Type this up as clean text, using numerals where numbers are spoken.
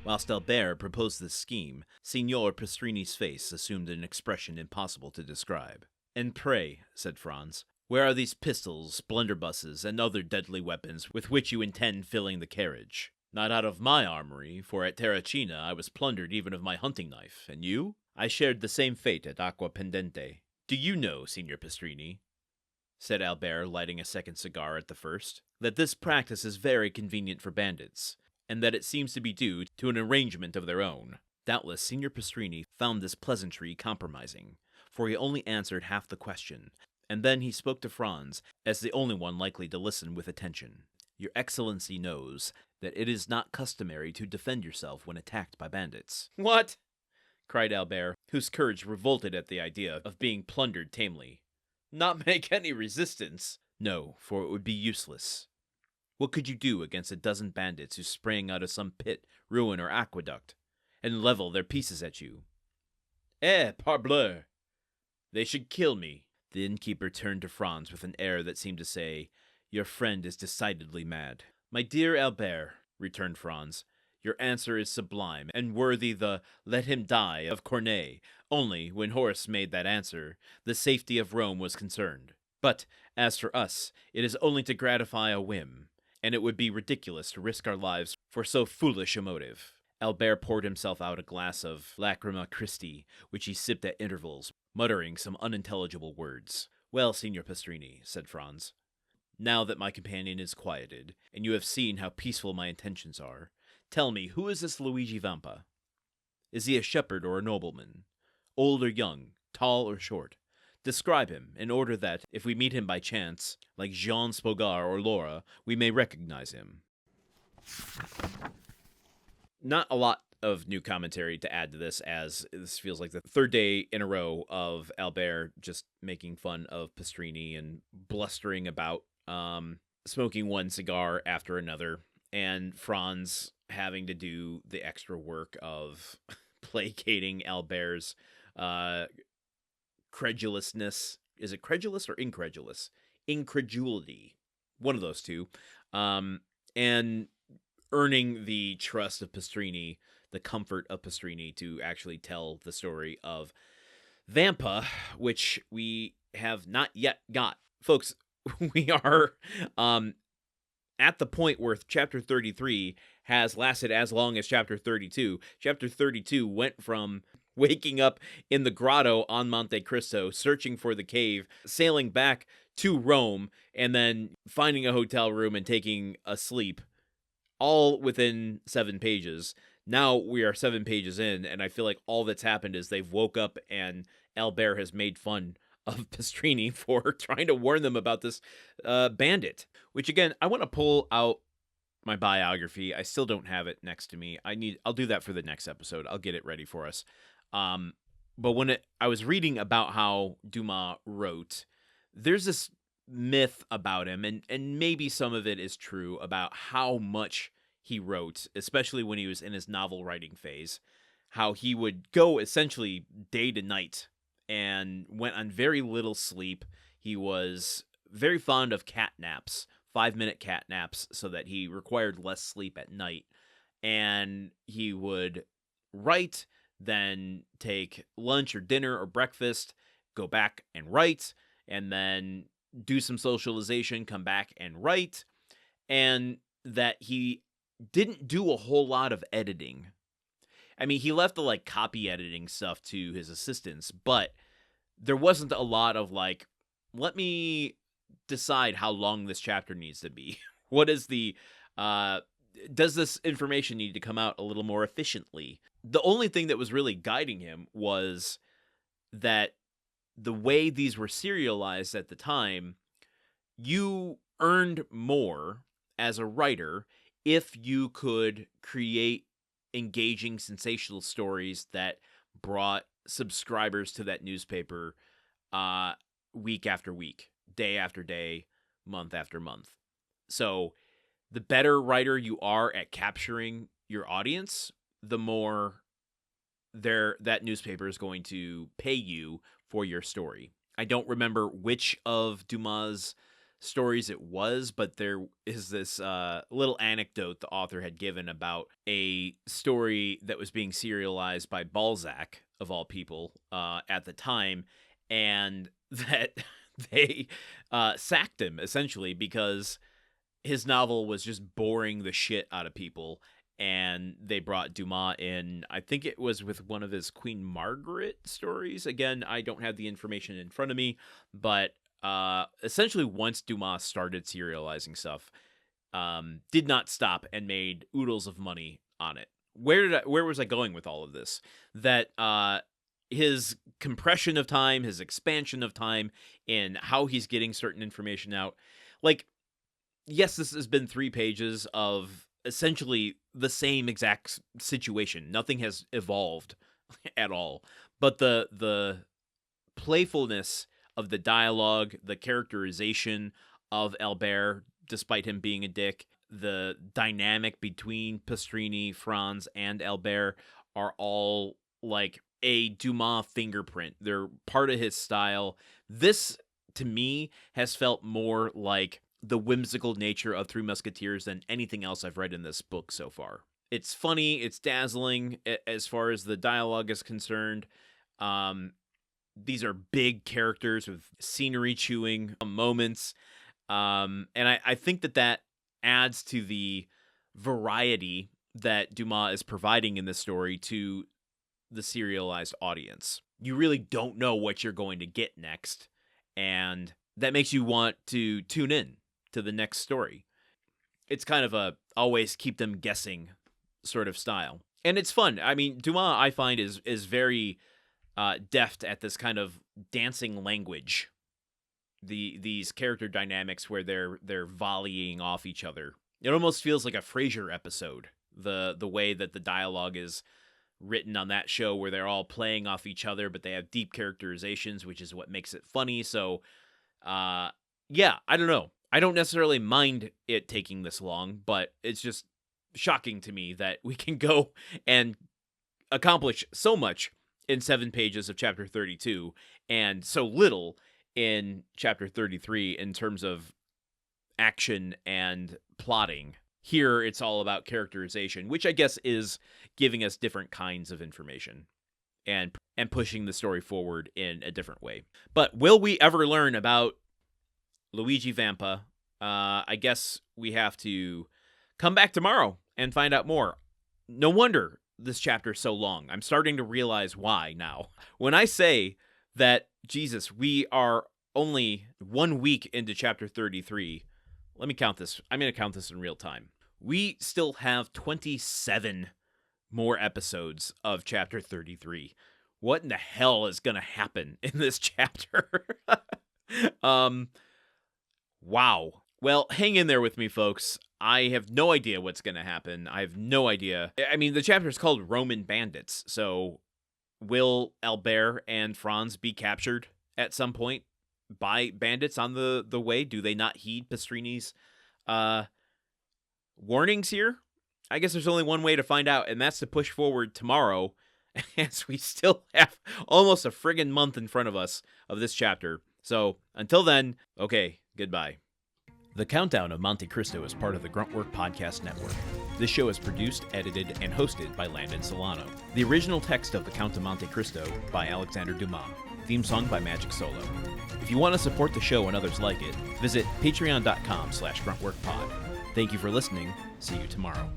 Whilst Albert proposed this scheme, Signor Pastrini's face assumed an expression impossible to describe. "And pray," said Franz, "where are these pistols, blunderbusses, and other deadly weapons with which you intend filling the carriage? Not out of my armory, for at Terracina I was plundered even of my hunting knife, and you? I shared the same fate at Acqua Pendente. Do you know, Signor Pastrini," said Albert, lighting a second cigar at the first, "that this practice is very convenient for bandits, and that it seems to be due to an arrangement of their own?" Doubtless Signor Pastrini found this pleasantry compromising, for he only answered half the question, and then he spoke to Franz as the only one likely to listen with attention. "Your Excellency knows that it is not customary to defend yourself when attacked by bandits." "What?" cried Albert, whose courage revolted at the idea of being plundered tamely. "Not make any resistance?" "No, for it would be useless. What could you do against a dozen bandits who sprang out of some pit, ruin, or aqueduct, and level their pieces at you?" Parbleu! They should kill me." The innkeeper turned to Franz with an air that seemed to say, "Your friend is decidedly mad." "My dear Albert," returned Franz, "your answer is sublime, and worthy the 'let him die' of Corneille. Only, when Horace made that answer, the safety of Rome was concerned. But, as for us, it is only to gratify a whim, and it would be ridiculous to risk our lives for so foolish a motive." Albert poured himself out a glass of Lacrima Christi, which he sipped at intervals, muttering some unintelligible words. "Well, Signor Pastrini," said Franz, "now that my companion is quieted, and you have seen how peaceful my intentions are, tell me, who is this Luigi Vampa? Is he a shepherd or a nobleman? Old or young? Tall or short? Describe him, in order that, if we meet him by chance, like Jean Spogar or Laura, we may recognize him." Not a lot of new commentary to add to this, as this feels like the third day in a row of Albert just making fun of Pastrini and blustering about, smoking one cigar after another, and Franz having to do the extra work of placating Albert's credulousness. Is it credulous or incredulous? Incredulity. One of those two. And earning the trust of Pastrini, the comfort of Pastrini to actually tell the story of Vampa, which we have not yet got. Folks, we are at the point where chapter 33 has lasted as long as chapter 32. Chapter 32 went from waking up in the grotto on Monte Cristo, searching for the cave, sailing back to Rome, and then finding a hotel room and taking a sleep, all within 7 pages. Now we are 7 pages in, and I feel like all that's happened is they've woke up and Albert has made fun of Pastrini for trying to warn them about this bandit. Which, again, I want to pull out my biography. I still don't have it next to me. I'll do that for the next episode. I'll get it ready for us. But when I was reading about how Dumas wrote, there's this myth about him, and maybe some of it is true, about how much he wrote, especially when he was in his novel writing phase, how he would go essentially day to night and went on very little sleep. He was very fond of cat naps, 5-minute cat naps, so that he required less sleep at night. And he would write, then take lunch or dinner or breakfast, go back and write, and then do some socialization, come back and write, and that he didn't do a whole lot of editing. I mean, he left the copy editing stuff to his assistants, but there wasn't a lot of let me decide how long this chapter needs to be. What is the does this information need to come out a little more efficiently? The only thing that was really guiding him was that the way these were serialized at the time, you earned more as a writer if you could create engaging, sensational stories that brought subscribers to that newspaper week after week, day after day, month after month. So the better writer you are at capturing your audience, the more that newspaper is going to pay you for your story. I don't remember which of Dumas' stories it was, but there is this little anecdote the author had given about a story that was being serialized by Balzac, of all people, at the time, and that they sacked him, essentially, because his novel was just boring the shit out of people, and they brought Dumas in. I think it was with one of his Queen Margaret stories. Again, I don't have the information in front of me, but essentially once Dumas started serializing stuff, did not stop and made oodles of money on it. Where was I going with all of this? That his compression of time, his expansion of time in how he's getting certain information out. Like, yes, this has been 3 pages of essentially the same exact situation. Nothing has evolved at all. But the playfulness of the dialogue, the characterization of Albert, despite him being a dick, the dynamic between Pastrini, Franz, and Albert are all like a Dumas fingerprint. They're part of his style. This, to me, has felt more like the whimsical nature of Three Musketeers than anything else I've read in this book so far. It's funny, it's dazzling as far as the dialogue is concerned. These are big characters with scenery chewing moments. And I think that adds to the variety that Dumas is providing in this story to the serialized audience. You really don't know what you're going to get next, and that makes you want to tune in to the next story. It's kind of a always keep them guessing sort of style. And it's fun. I mean, Dumas, I find, is very deft at this kind of dancing language. These character dynamics where they're volleying off each other. It almost feels like a Frasier episode. The way that the dialogue is written on that show, where they're all playing off each other, but they have deep characterizations, which is what makes it funny. So, yeah, I don't know. I don't necessarily mind it taking this long, but it's just shocking to me that we can go and accomplish so much in 7 pages of chapter 32 and so little in chapter 33 in terms of action and plotting. Here, it's all about characterization, which I guess is giving us different kinds of information and pushing the story forward in a different way. But will we ever learn about Luigi Vampa? I guess we have to come back tomorrow and find out more. No wonder this chapter is so long. I'm starting to realize why now. When I say that, Jesus, we are only 1 week into chapter 33, let me count this. I'm going to count this in real time. We still have 27 more episodes of chapter 33. What in the hell is going to happen in this chapter? Wow. Well, hang in there with me, folks. I have no idea what's going to happen. I have no idea. I mean, the chapter is called Roman Bandits, so will Albert and Franz be captured at some point by bandits on the way? Do they not heed Pastrini's warnings here? I guess there's only one way to find out, and that's to push forward tomorrow, as we still have almost a friggin' month in front of us of this chapter. So, until then, okay, goodbye. The Countdown of Monte Cristo is part of the Gruntwork Podcast Network. This show is produced, edited, and hosted by Landon Solano. The original text of The Count of Monte Cristo by Alexandre Dumas. Theme song by Magic Solo. If you want to support the show and others like it, visit patreon.com/gruntworkpod. Thank you for listening. See you tomorrow.